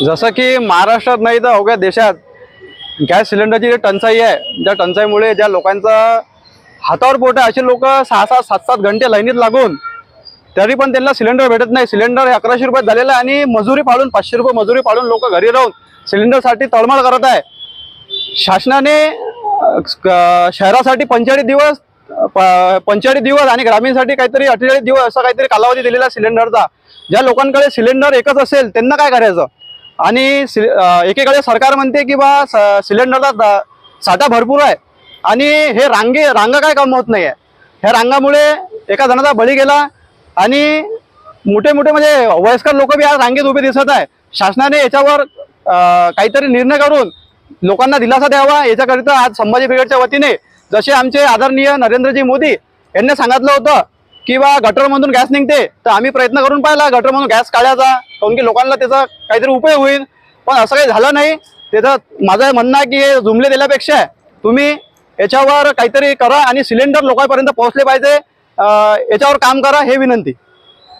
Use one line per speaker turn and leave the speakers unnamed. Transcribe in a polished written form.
जसं की महाराष्ट्रात नाही तर अवघ्या देशात गॅस सिलेंडरची जी टंचाई आहे, ज्या टंचाईमुळे ज्या लोकांचं हातावर पोट आहे असे लोक 6-6, 7-7 घंटे लाईनीत लागून तरी पण त्यांना सिलेंडर भेटत नाही। सिलेंडर 1100 रुपयात झालेला आहे आणि मजुरी पाडून 500 रुपये मजुरी पाडून लोक घरी राहून सिलेंडरसाठी तळमळ करत आहे। शासनाने शहरासाठी 45 दिवस आणि ग्रामीणसाठी काहीतरी 48 दिवस असा काहीतरी कालावधी दिलेला सिलेंडरचा। ज्या लोकांकडे सिलेंडर एकच असेल त्यांना काय करायचं? आणि एकीकडे सरकार म्हणते की बा सिलेंडरचा साठा भरपूर आहे आणि हे रांगा काय काम होत नाही आहे। ह्या रांगामुळे एका जणाचा बळी गेला आणि मोठे म्हणजे वयस्कर लोक बी आज रांगेत उभे दिसत आहे। शासनाने याच्यावर काहीतरी निर्णय करून लोकांना दिलासा द्यावा याच्याकरिता आज संभाजी ब्रिगेडच्या वतीने जसे आमचे आदरणीय नरेंद्रजी मोदी यांनी सांगितलं होतं की बा गटरमधून गॅस निघते, तर आम्ही प्रयत्न करून पाहिला गटरमधून गॅस काढायचा, कारण की लोकांना त्याचा काहीतरी उपयोग होईल, पण असं काही झालं नाही। त्याचं माझं म्हणणं आहे की हे जुमले दिल्यापेक्षा तुम्ही याच्यावर काहीतरी करा आणि सिलेंडर लोकांपर्यंत पोहोचले पाहिजे, याच्यावर काम करा, हे विनंती।